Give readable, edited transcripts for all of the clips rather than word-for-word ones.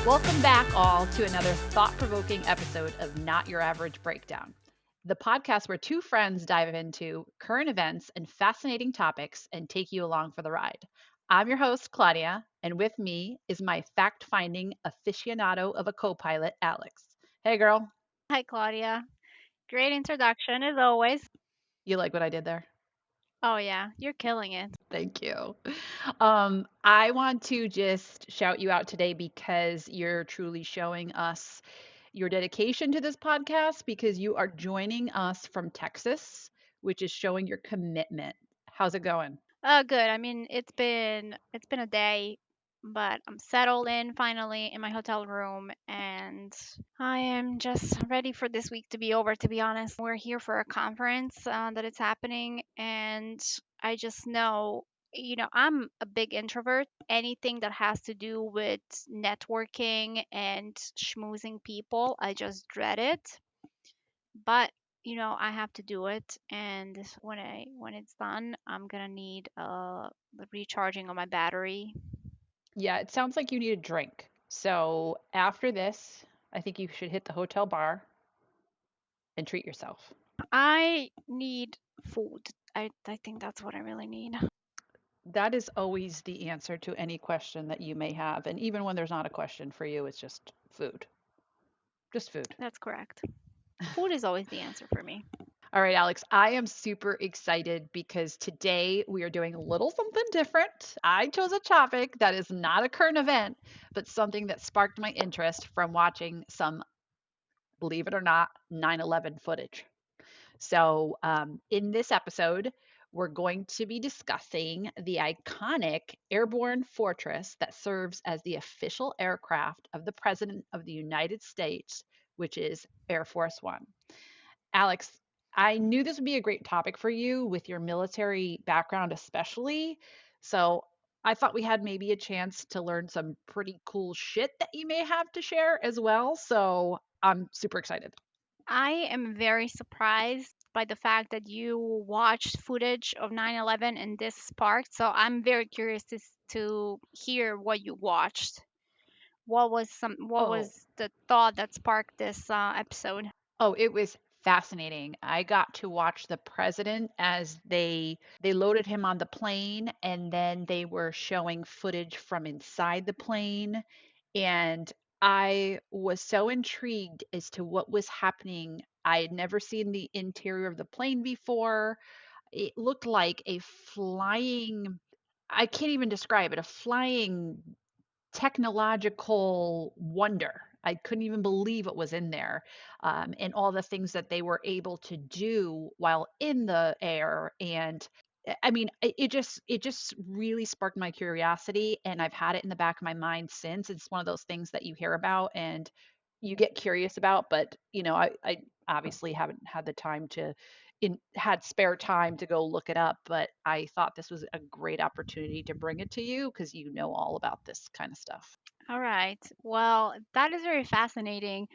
Welcome back, all, to another thought provoking episode of Not Your Average Breakdown, the podcast where two friends dive into current events and fascinating topics and take you along for the ride. I'm your host, Claudia, and with me is my fact finding aficionado of a co pilot, Alex. Hey, girl, Hi, Claudia. Great introduction as always. you like what I did there? Oh, yeah, you're killing it. Thank you. I want to just shout you out today because you're truly showing us your dedication to this podcast because you are joining us from Texas, which is showing your commitment. How's it going? Good. I mean, it's been a day, but I'm settled in finally in my hotel room, and I am just ready for this week to be over. To be honest, we're here for a conference that it's happening, and I just know. I'm a big introvert. Anything that has to do with networking and schmoozing people, I just dread it. But I have to do it, and when it's done, I'm gonna need the recharging of my battery. Yeah, it sounds like you need a drink. So after this, I think you should hit the hotel bar and treat yourself. I need food. I think that's what I really need. That is always the answer to any question that you may have. And even when there's not a question for you, it's just food. Just food. That's correct. Food is always the answer for me. All right, Alex, I am super excited because today we are doing a little something different. I chose a topic that is not a current event, but something that sparked my interest from watching some, believe it or not, 9/11 footage. So, in this episode, we're going to be discussing the iconic airborne fortress that serves as the official aircraft of the President of the United States, which is Air Force One. Alex, I knew this would be a great topic for you with your military background, especially. So I thought we had maybe a chance to learn some pretty cool shit that you may have to share as well. So I'm super excited. I am very surprised by the fact that you watched footage of 9/11 and this sparked. So I'm very curious to hear what you watched. What Oh, was the thought that sparked this episode? Oh, it was fascinating. I got to watch the president as they loaded him on the plane and then they were showing footage from inside the plane and I was so intrigued as to what was happening. I had never seen the interior of the plane before. It looked like a flying, I can't even describe it, a flying technological wonder. I couldn't even believe what was in there, and all the things that they were able to do while in the air. And I mean, it just really sparked my curiosity, and I've had it in the back of my mind since. It's one of those things that you hear about and you get curious about, but I obviously haven't had the time to had spare time to go look it up, but I thought this was a great opportunity to bring it to you because you know all about this kind of stuff. All right. Well, that is very fascinating,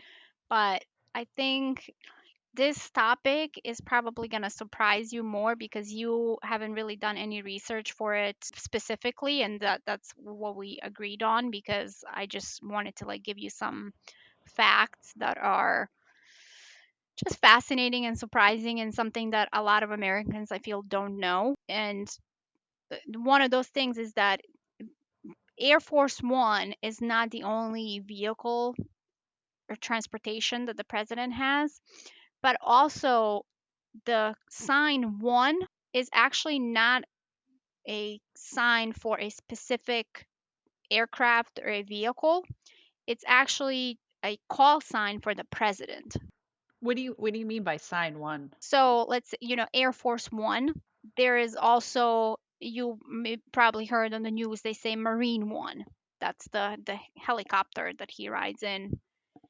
but I think this topic is probably going to surprise you more because you haven't really done any research for it specifically, and that's what we agreed on, because I just wanted to like give you some facts that are just fascinating and surprising and something that a lot of Americans I feel don't know. And one of those things is that Air Force One is not the only vehicle or transportation that the president has, but also the sign one is actually not a sign for a specific aircraft or a vehicle. It's actually a call sign for the president. What do you mean by sign one? So let's say, Air Force One. There is also, you may probably heard on the news, they say Marine One. That's the helicopter that he rides in.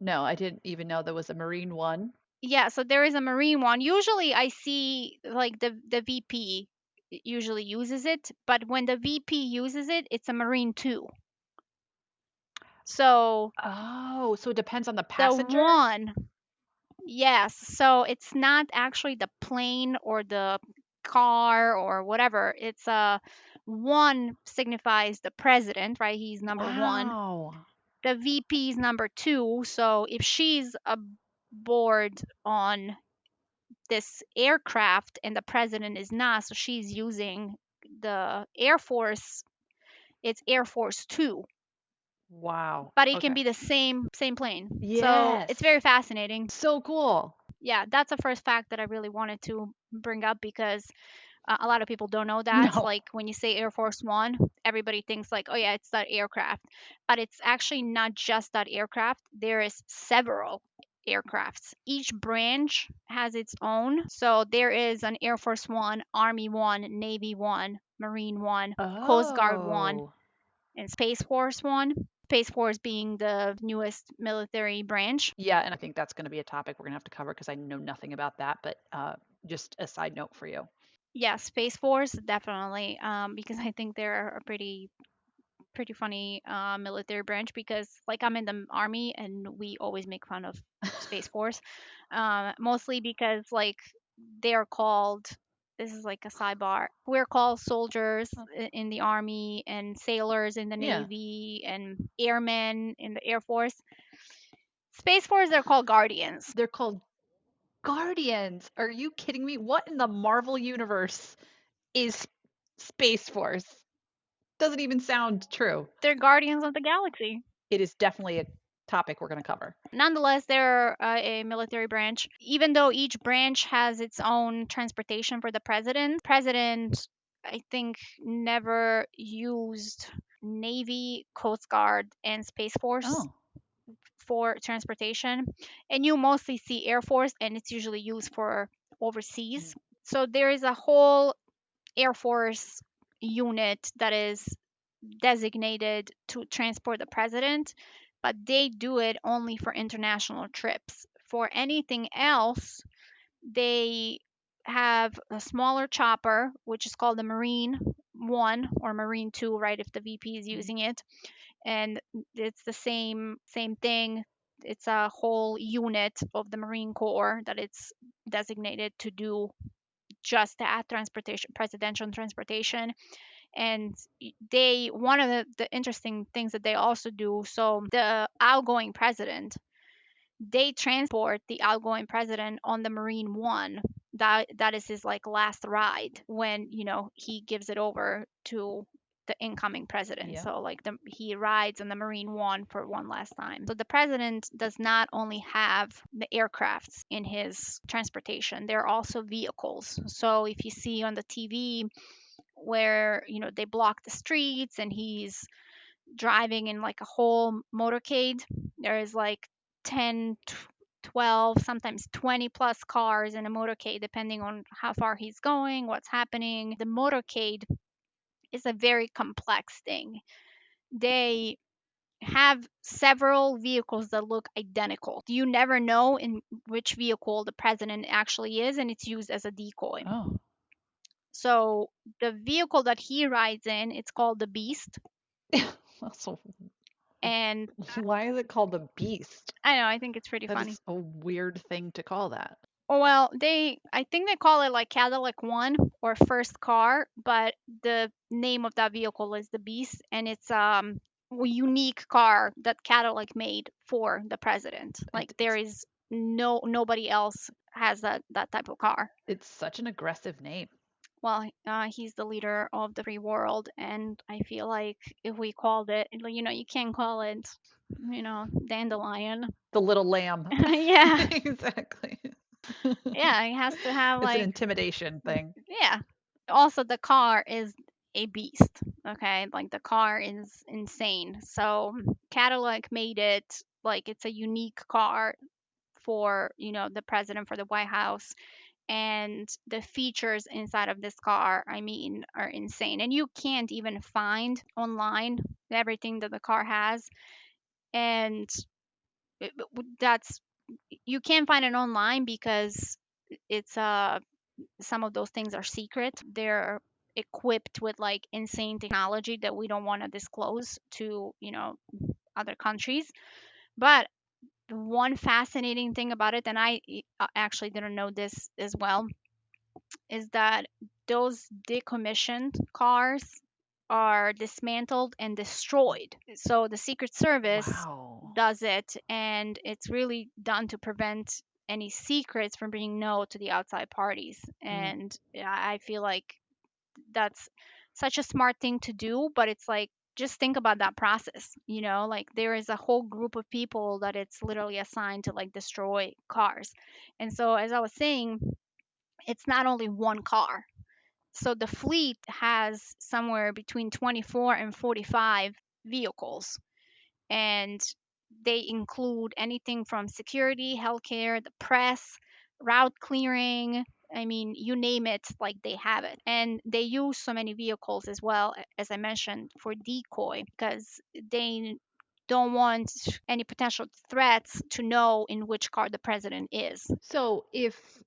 No, I didn't even know there was a Marine one. Yeah, so there is a Marine one. Usually I see like the VP usually uses it, but when the VP uses it, it's a Marine 2. So Oh, so it depends on the the passenger? one, yes, so it's not actually the plane or the car or whatever. It's one signifies the president, right? He's number 1. Wow. the VP is number two. So if she's aboard on this aircraft and the president is not, so she's using the Air Force, it's Air Force Two, Wow. but it can Okay. be the same plane. So Yes. it's very fascinating. So cool. Yeah, that's the first fact that I really wanted to bring up because a lot of people don't know that. No. Like when you say Air Force One, everybody thinks like, oh yeah, it's that aircraft, but it's actually not just that aircraft. There is several aircrafts. Each branch has its own. So there is an Air Force One, Army One, Navy One, Marine One, Coast Guard One, Oh. and Space Force One. Space Force being the newest military branch. Yeah, and I think that's going to be a topic we're going to have to cover because I know nothing about that, but just a side note for you. Yeah, Space Force definitely, because I think they're a pretty funny military branch because like I'm in the army and we always make fun of Space Force, mostly because like they're called. This is like a sidebar. We're called soldiers Oh, in the army and sailors in the yeah, navy and airmen in the air force. Space Force, they're called guardians. they're called Guardians. Are you kidding me? What in the Marvel universe is Space Force? Doesn't even sound true. They're guardians of the galaxy. It is definitely a topic we're going to cover. Nonetheless, they're a military branch. Even though each branch has its own transportation for the president, I think, never used Navy, Coast Guard, and Space Force Oh. for transportation. And you mostly see Air Force, and it's usually used for overseas. Mm. So there is a whole Air Force unit that is designated to transport the president, but they do it only for international trips. For anything else, they have a smaller chopper, which is called the Marine 1 or Marine 2, right, if the VP is Mhm. using it. And it's the same thing. It's a whole unit of the Marine Corps that it's designated to do just that transportation, presidential transportation. And they, one of the interesting things that they also do, so the outgoing president, they transport the outgoing president on the Marine One. That is his like last ride when he gives it over to the incoming president. Yeah. So like he rides on the Marine One for one last time. So the president does not only have the aircrafts in his transportation, there are also vehicles. So if you see on the TV where they block the streets and he's driving in like a whole motorcade, there is like 10, 12, sometimes 20 plus cars in a motorcade depending on how far he's going, what's happening. The motorcade is a very complex thing. They have several vehicles that look identical. You never know in which vehicle the president actually is, and it's used as a decoy. Oh. So the vehicle that he rides in, it's called the Beast. So And why is it called the Beast? I know, I think it's pretty That funny. is a weird thing to call that. Well, I think they call it like Cadillac One or first car, but the name of that vehicle is the Beast, and it's a unique car that Cadillac made for the president. Like there It's is nobody else has that type of car. it's such an aggressive name. Well, he's the leader of the free world, and I feel like if we called it, you can't call it, dandelion. The little lamb. Yeah, Exactly. yeah, it has to have It's an like, intimidation thing. yeah. Also, the car is a beast. Okay, like the car is insane. So Cadillac made it like it's a unique car for the president, for the White House, and the features inside of this car, I mean, are insane. And you can't even find online everything that the car has. And that's, you can't find it online because it's some of those things are secret. They're equipped with like insane technology that we don't want to disclose to other countries. But the one fascinating thing about it, and I actually didn't know this as well, is that those decommissioned cars, are dismantled and destroyed. So the Secret Service Wow. does it, and it's really done to prevent any secrets from being known to the outside parties. Mm. And I feel like that's such a smart thing to do, but it's like, just think about that process, like there is a whole group of people that it's literally assigned to like destroy cars. And so, as I was saying, it's not only one car. So the fleet has somewhere between 24 and 45 vehicles, and they include anything from security, healthcare, the press, route clearing. I mean, you name it, like they have it. And they use so many vehicles as well, as I mentioned, for decoy, because they don't want any potential threats to know in which car the president is. So if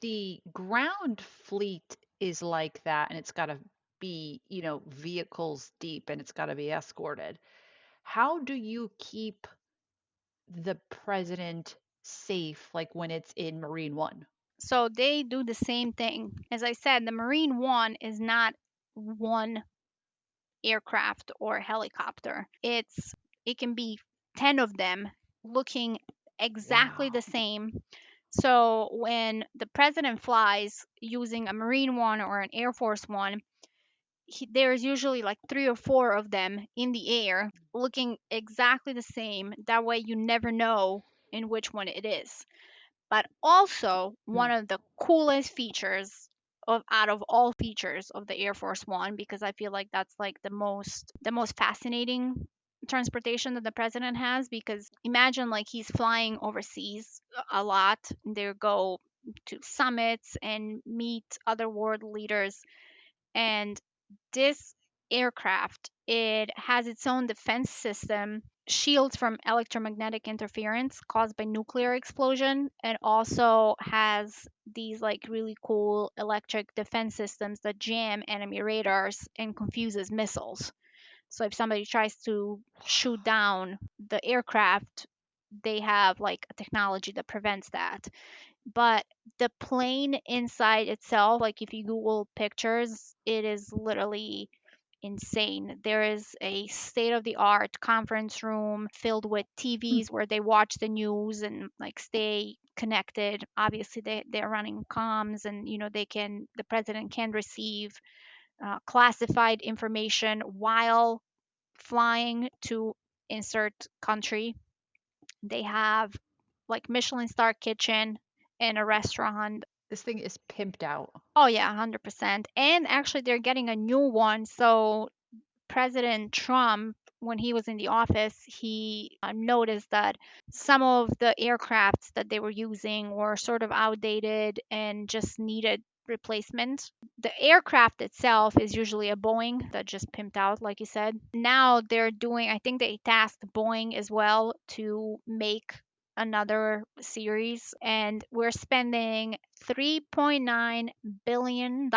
the ground fleet is like that and it's got to be, vehicles deep and it's got to be escorted, how do you keep the president safe like when it's in Marine One? So they do the same thing. As I said, the Marine One is not one aircraft or helicopter. It can be 10 of them looking exactly the Wow. same. So when the president flies using a Marine One or an Air Force One, there's usually like 3 or 4 of them in the air looking exactly the same. That way you never know in which one it is. But also, one Mm. of the coolest features of out of all features of the Air Force One, because I feel like that's like the most fascinating transportation that the president has. Because imagine like he's flying overseas a lot. They go to summits and meet other world leaders, and this aircraft, it has its own defense system, shields from electromagnetic interference caused by nuclear explosion, and also has these like really cool electric defense systems that jam enemy radars and confuses missiles. So if somebody tries to shoot down the aircraft, they have like a technology that prevents that. But the plane inside itself, like if you Google pictures, it is literally insane. There is a state of the art conference room filled with Mm. TVs where they watch the news and like stay connected. Obviously, they're running comms, and the president can receive classified information while flying to insert country. They have like Michelin star kitchen and a restaurant. This thing is pimped out. Oh yeah, 100%. And actually they're getting a new one. So President Trump, when he was in the office, he noticed that some of the aircrafts that they were using were sort of outdated and just needed replacement. The aircraft itself is usually a Boeing that just pimped out, like you said. Now they're doing, I think they tasked Boeing as well to make another series, and we're spending $3.9 billion.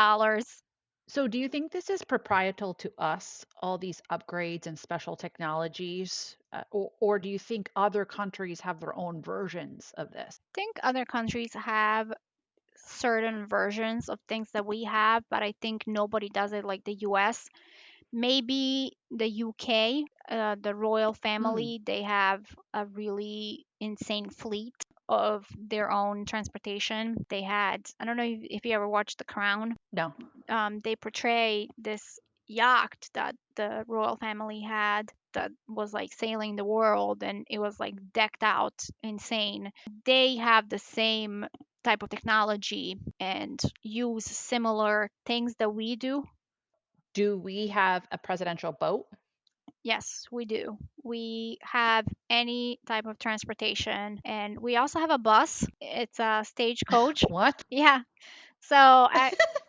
So do you think this is proprietary to us, all these upgrades and special technologies, or do you think other countries have their own versions of this? Think other countries have certain versions of things that we have, but I think nobody does it like the US. Maybe the UK, the royal Mm. family, they have a really insane fleet of their own transportation. They had, I don't know if you ever watched The Crown. No. They portray this yacht that the royal family had that was like sailing the world, and it was like decked out insane. They have the same type of technology and use similar things that we do. Do we have a presidential boat? Yes, we do. We have any type of transportation, and we also have a bus. It's a stagecoach. What? Yeah. So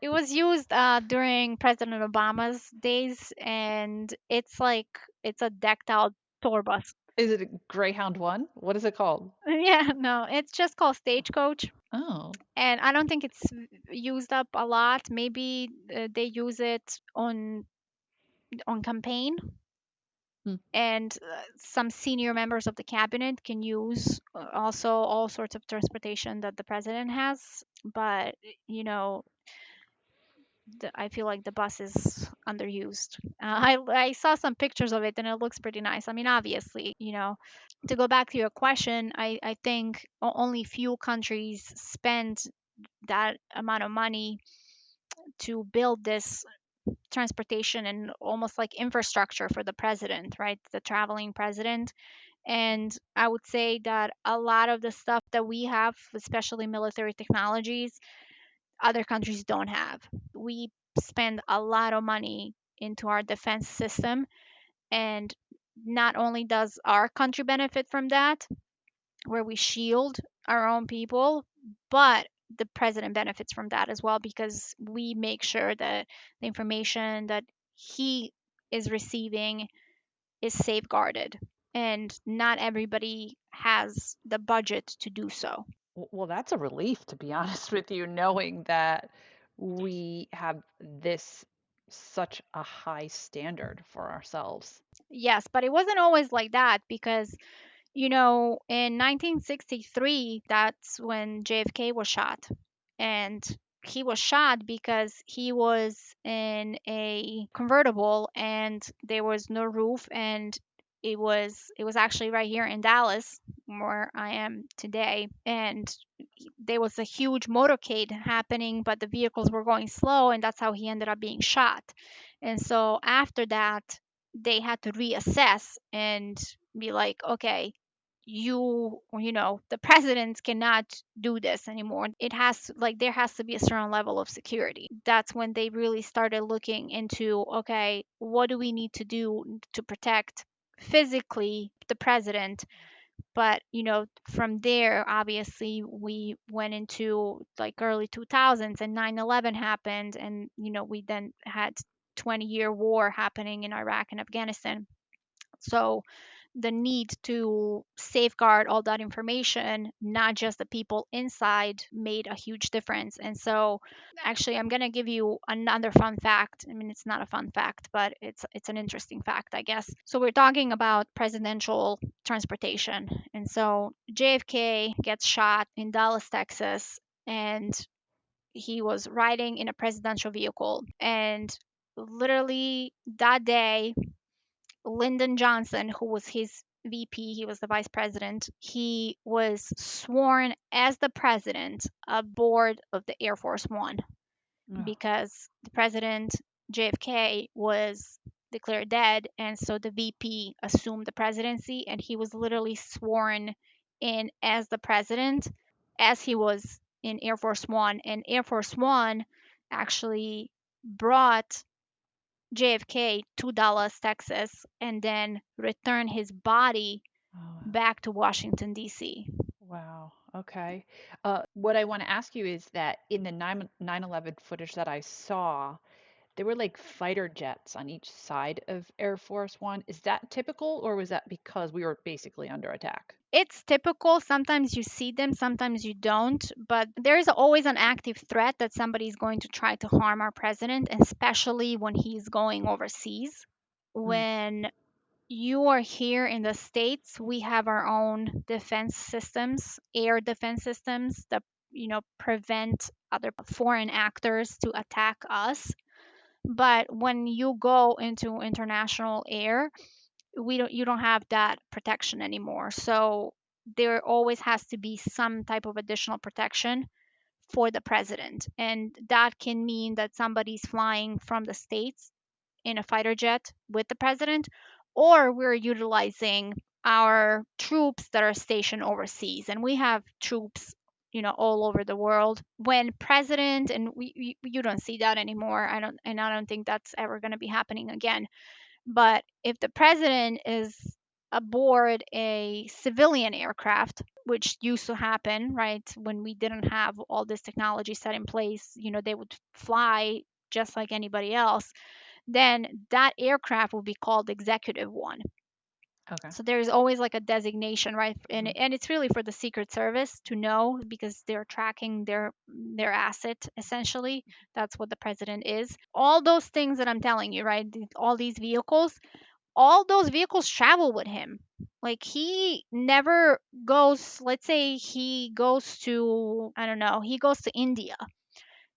it was used during President Obama's days, and it's a decked out tour bus. Is it a Greyhound one? What is it called? Yeah, no, it's just called Stagecoach, Oh. and I don't think it's used up a lot. Maybe they use it on campaign, Hmm. and some senior members of the cabinet can use also all sorts of transportation that the president has. But you know, I feel like the bus is underused. I saw some pictures of it and it looks pretty nice. I mean, obviously, to go back to your question, I think only few countries spend that amount of money to build this transportation and almost like infrastructure for the president, right? The traveling president. And I would say that a lot of the stuff that we have, especially military technologies, other countries don't have. We spend a lot of money into our defense system, and not only does our country benefit from that, where we shield our own people, but the president benefits from that as well because we make sure that the information that he is receiving is safeguarded. And not everybody has the budget to do so. Well, that's a relief, to be honest with you, knowing that we have this such a high standard for ourselves. Yes, but it wasn't always like that because, in 1963, that's when JFK was shot. And he was shot because he was in a convertible and there was no roof, and it was actually right here in Dallas where I am today. And there was a huge motorcade happening, but the vehicles were going slow, and that's how he ended up being shot. And so after that, they had to reassess and be like, okay, the presidents cannot do this anymore. There has to be a certain level of security. That's when they really started looking into, okay, what do we need to do to protect physically the president? But from there, obviously, we went into like early 2000s, and 9/11 happened, and we then had 20-year war happening in Iraq and Afghanistan. So the need to safeguard all that information, not just the people inside, made a huge difference. And so actually, I'm going to give you another fun fact. I mean, it's not a fun fact, but it's an interesting fact, I guess. So we're talking about presidential transportation. And so JFK gets shot in Dallas, Texas, and he was riding in a presidential vehicle. And literally that day, Lyndon Johnson, who was his VP, he was the vice president, he was sworn as the president aboard of the Air Force One Oh, because the president, JFK, was declared dead. And so the VP assumed the presidency, and he was literally sworn in as the president as he was in Air Force One. And Air Force One actually brought JFK to Dallas, Texas, and then returned his body oh, back to Washington, D.C. wow. Okay. What I want to ask you is that in the 9/11 footage that I saw, there were like fighter jets on each side of Air Force One. Is that typical, or was that because we were basically under attack? It's typical. Sometimes you see them, sometimes you don't, but there's always an active threat that somebody's going to try to harm our president, especially when he's going overseas. Mm. When you are here in the States, we have our own defense systems, air defense systems that, prevent other foreign actors to attack us. But when you go into international air, you don't have that protection anymore. So there always has to be some type of additional protection for the president. And that can mean that somebody's flying from the States in a fighter jet with the president, or we're utilizing our troops that are stationed overseas. And we have troops, all over the world. When president, and you don't see that anymore. I don't think that's ever going to be happening again. But if the president is aboard a civilian aircraft, which used to happen, right, when we didn't have all this technology set in place, they would fly just like anybody else, then that aircraft will be called executive one. Okay. So there's always like a designation, right? And Hmm. and it's really for the Secret Service to know because they're tracking their asset essentially. That's what the president is. All those things that I'm telling you, right? All these vehicles, all those vehicles travel with him. Like he never goes, let's say he goes to, I don't know, he goes to India.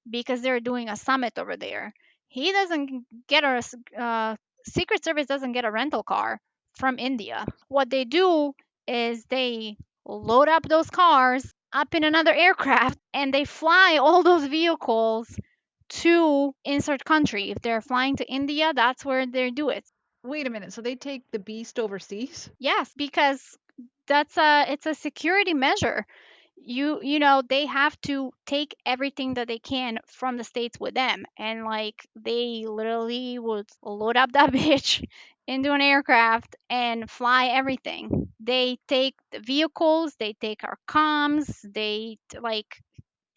because they're doing a summit over there. He doesn't get a Secret Service doesn't get a rental car from India. What they do is they load up those cars up in another aircraft and they fly all those vehicles to insert country. If they're flying to India, that's where they do it. Wait a minute. So they take the beast overseas? Yes, because it's a security measure. You know, they have to take everything that they can from the states with them, and like they literally would load up that bitch into an aircraft and fly everything. They take the vehicles, they take our comms, like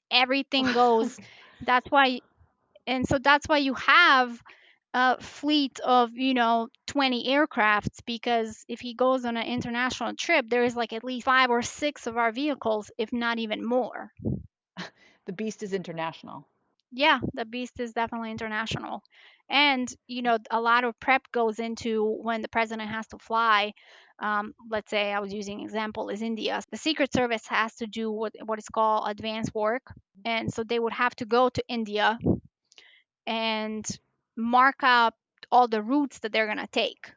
everything Wow. goes. That's why, and so that's why you have a fleet of 20 aircrafts, because if he goes on an international trip there is like at least 5 or 6 of our vehicles, if not even more. The beast is international. Yeah, the beast is definitely international. And a lot of prep goes into when the president has to fly. Let's say I was using example is India. The Secret Service has to do what is called advanced work, and so they would have to go to India and mark out all the routes that they're going to take,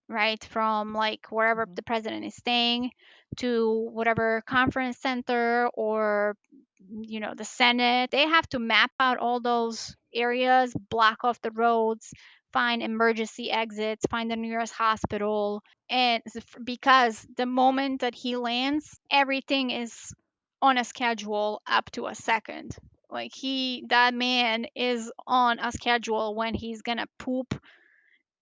right? From like wherever Mhm. the president is staying to whatever conference center or the Senate. They have to map out all those areas, block off the roads, find emergency exits, find the nearest hospital. And because the moment that he lands, everything is on a schedule up to a second. Like that man is on a schedule when he's gonna poop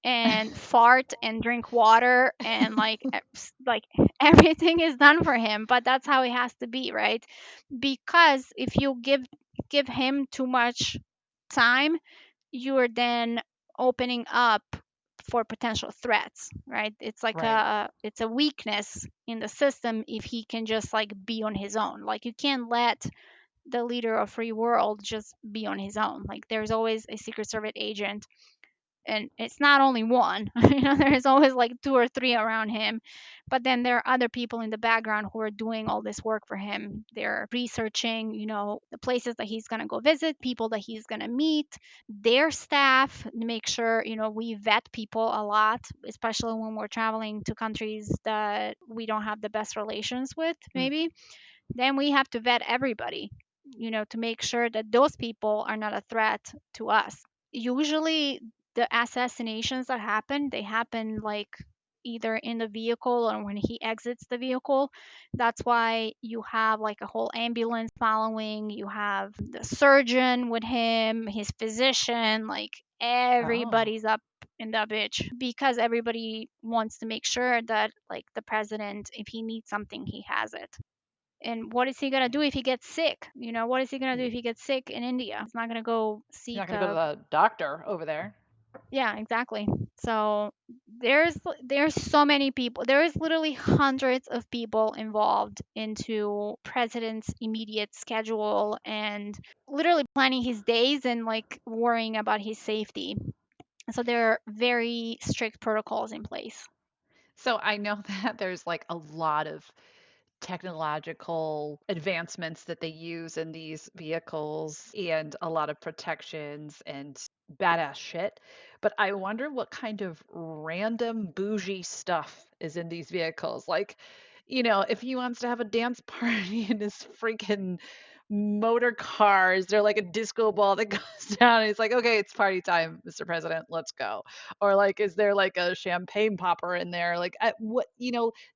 and fart and drink water, and like everything is done for him, but that's how it has to be, right? Because if you give him too much time, you are then opening up for potential threats, right? It's like Right. it's a weakness in the system if he can just like be on his own. Like you can't let the leader of free world just be on his own. Like there's always a Secret Service agent, and it's not only one. There's always like 2 or 3 around him, but then there are other people in the background who are doing all this work for him. They're researching the places that he's going to go visit, people that he's going to meet, their staff, to make sure we vet people a lot, especially when we're traveling to countries that we don't have the best relations with, Mm. maybe. Then we have to vet everybody, to make sure that those people are not a threat to us. Usually the assassinations that happen, they happen like either in the vehicle or when he exits the vehicle. That's why you have like a whole ambulance following, you have the surgeon with him, his physician, like Oh. everybody's up in that bitch, because everybody wants to make sure that like the president, if he needs something, he has it. And what is he going to do if he gets sick? What is he going to do if he gets sick in India? He's not going to go You're not seek going to go to a. the doctor over there. Yeah, exactly. So there's so many people. There is literally hundreds of people involved into president's immediate schedule and literally planning his days and like worrying about his safety. So there are very strict protocols in place. So I know that there's like a lot of technological advancements that they use in these vehicles and a lot of protections and badass shit. But I wonder what kind of random bougie stuff is in these vehicles. Like, if he wants to have a dance party in his freaking motor car, is there like a disco ball that goes down and he's like, okay, it's party time, Mr. President, let's go? Or like, is there like a champagne popper in there? Like,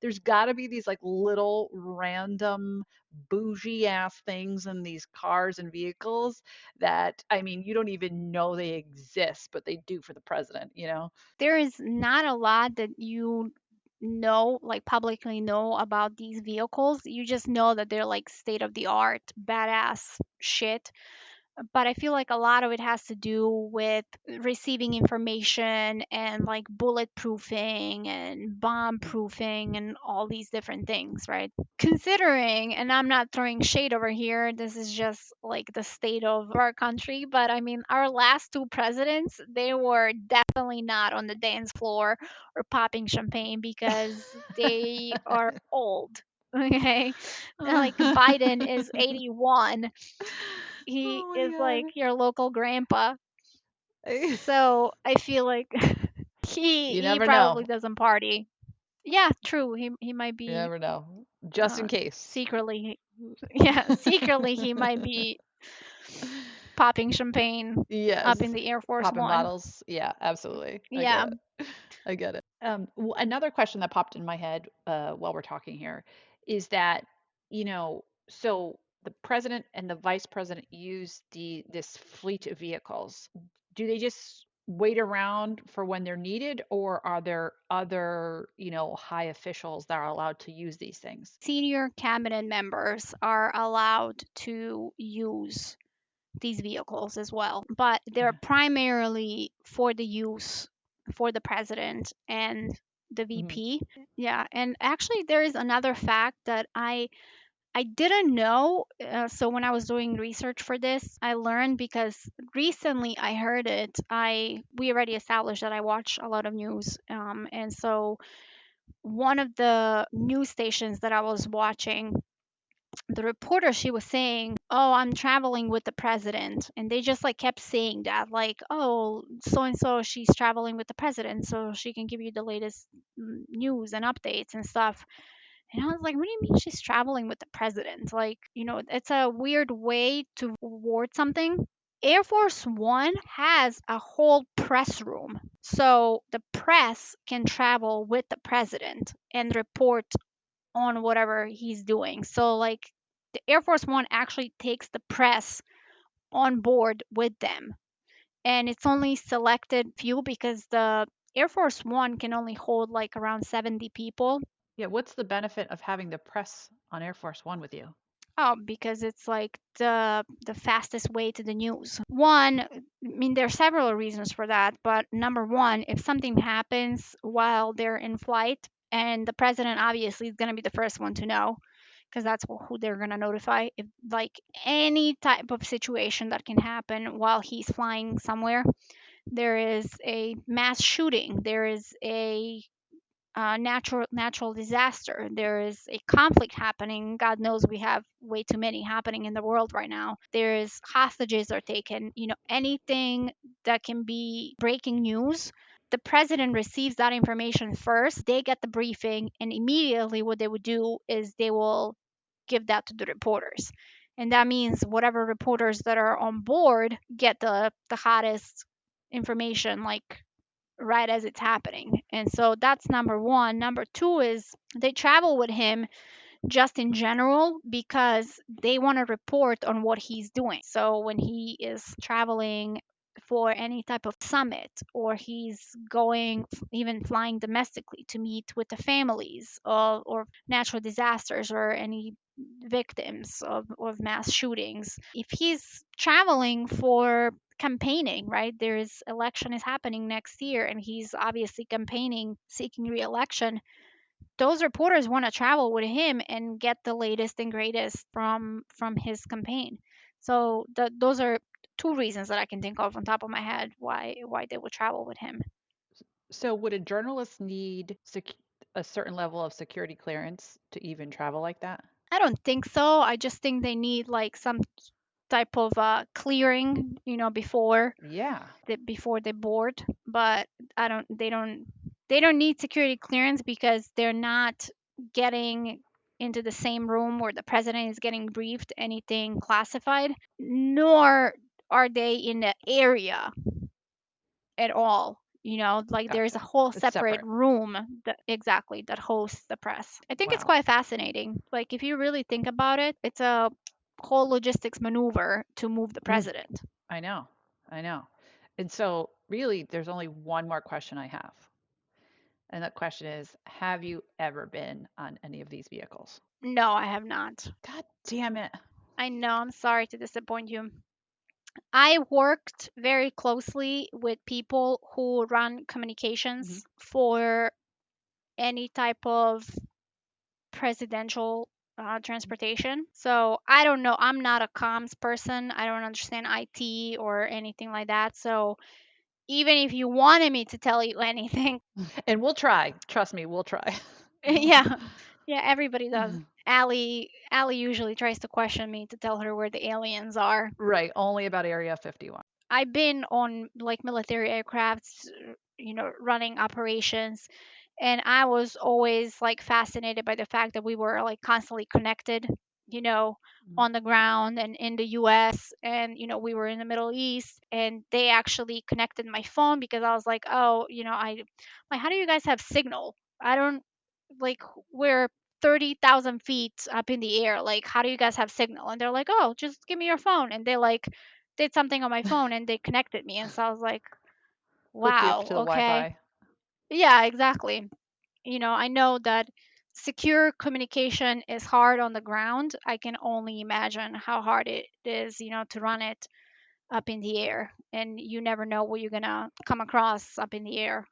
there's got to be these like little random bougie ass things in these cars and vehicles that, I mean, you don't even know they exist, but they do for the president? There is not a lot that you like publicly know about these vehicles. You just know that they're like state of the art, badass shit. But I feel like a lot of it has to do with receiving information and like bulletproofing and bomb Mm. proofing and all these different things, right? Considering, and I'm not throwing shade over here, this is just like the state of our country, but I mean, our last 2 presidents, they were definitely not on the dance floor or popping champagne because they are old. Okay. Like Biden is 81. he Oh is like my your local grandpa. god. So I feel like You he never probably know. doesn't party. Yeah, true. He might You be never know. Just in case. secretly, yeah, secretly he might be popping champagne up in Yes. the Air Force Popping One. bottles. Yeah, absolutely. I get Yeah, it. I get it. Another question that popped in my head while we're talking here is that, so the president and the vice president use this fleet of vehicles. Do they just wait around for when they're needed, or are there other, high officials that are allowed to use these things? senior cabinet members are allowed to use these vehicles as well, but they're Okay. primarily for the use for the president and the Hmm. VP. Yeah, and actually there is another fact that I didn't know. So when I was doing research for this, I learned because recently I heard it. I We already established that I watch a lot of news, and so one of the news stations that I was watching, the reporter, she was saying, "Oh, I'm traveling with the president," and they just like kept saying that, like, "Oh, so and so, she's traveling with the president, so she can give you the latest news and updates and stuff." And I was like, "What do you mean she's traveling with the president?" Like, it's a weird way to word something. Air Force One has a whole press room. So the press can travel with the president and report on whatever he's doing. So, like, the Air Force One actually takes the press on board with them. And it's only selected few because the Air Force One can only hold like around 70 people. Yeah, what's the benefit of having the press on Air Force One with you? Oh, because it's like the fastest way to the news. One, I mean, there are several reasons for that, but number one, if something happens while they're in flight, and the president obviously is going to be the first one to know, because that's who they're going to notify. If like any type of situation that can happen while he's flying somewhere, there is a mass shooting, there is a natural disaster, there is a conflict happening. God knows we have way too many happening in the world right now. There's hostages are taken. Anything that can be breaking news. The president receives that information first. They get the briefing, and immediately what they would do is they will give that to the reporters. And that means whatever reporters that are on board get the hottest information, like right as it's happening. And so that's number one. Number two is they travel with him just in general because they want to report on what he's doing. So when he is traveling for any type of summit, or he's going even flying domestically to meet with the families of or natural disasters or any victims of mass shootings, if he's traveling for campaigning, right, there's election is happening next year and he's obviously campaigning, seeking re-election, those reporters want to travel with him and get the latest and greatest from his campaign. So those are two reasons that I can think of on top of my head why they would travel with him. So would a journalist need a certain level of security clearance to even travel like that? I don't think so. I just think they need like some type of clearing, Yeah. before they board. But I don't. They don't need security clearance because they're not getting into the same room where the president is getting briefed anything classified, nor are they in the area at all. Like there's a Gotcha. whole It's separate separate. room that exactly that hosts the press. I think it's Wow. quite fascinating. Like if you really think about it, it's a whole logistics maneuver to move the Mm, president. I know. I know. And so, really, there's only one more question I have. And that question is, have you ever been on any of these vehicles? No, I have not. God damn it. I know, I'm sorry to disappoint you. I worked very closely with people who run Hmm. communications for any type of presidential transportation. So I don't know. I'm not a comms person. I don't understand IT or anything like that. So even if you wanted me to tell you anything, And we'll try. Trust me, we'll try. yeah, Yeah, everybody does. Allie usually tries to question me to tell her where the aliens are. Right, only about Area 51. I've been on like military aircrafts, running operations, and I was always like fascinated by the fact that we were like constantly connected, you know, Mhm. on the ground and in the US, and we were in the Middle East, and they actually connected my phone because I was like, "Oh, I like how do you guys have signal? I don't like we're 30,000 feet up in the air. Like, how do you guys have signal?" And they're like, "Oh, just give me your phone." And they like did something on my phone and they connected me. And so I was like, Hook you up wow, to the okay. Wi-Fi. Yeah, exactly. I know that secure communication is hard on the ground. I can only imagine how hard it is, to run it up in the air. And you never know what you're going to come across up in the air.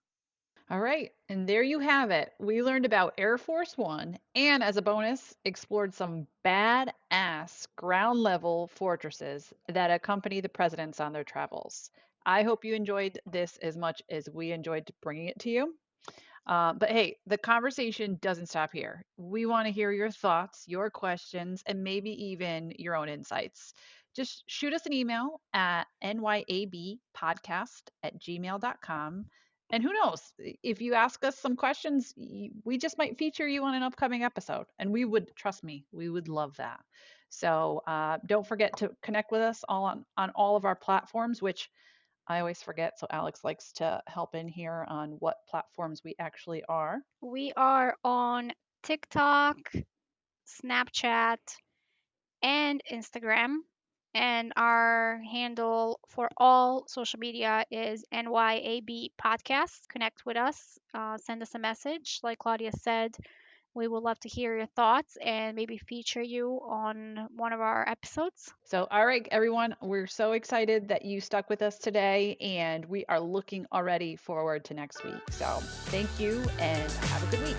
All right, and there you have it. We learned about Air Force One, and as a bonus, explored some badass ground level fortresses that accompany the presidents on their travels. I hope you enjoyed this as much as we enjoyed bringing it to you. But hey, the conversation doesn't stop here. We want to hear your thoughts, your questions, and maybe even your own insights. Just shoot us an email at nyabpodcast@gmail.com. And who knows, if you ask us some questions, we just might feature you on an upcoming episode. And we would, trust me, we would love that. So don't forget to connect with us all on all of our platforms, which I always forget, so Alex likes to help in here on what platforms we actually are. We are on TikTok, Snapchat, and Instagram. And our handle for all social media is NYAB Podcast. Connect with us, send us a message. Like Claudia said, we would love to hear your thoughts and maybe feature you on one of our episodes. So, all right, everyone, we're so excited that you stuck with us today, and we are looking already forward to next week. So, thank you and have a good week.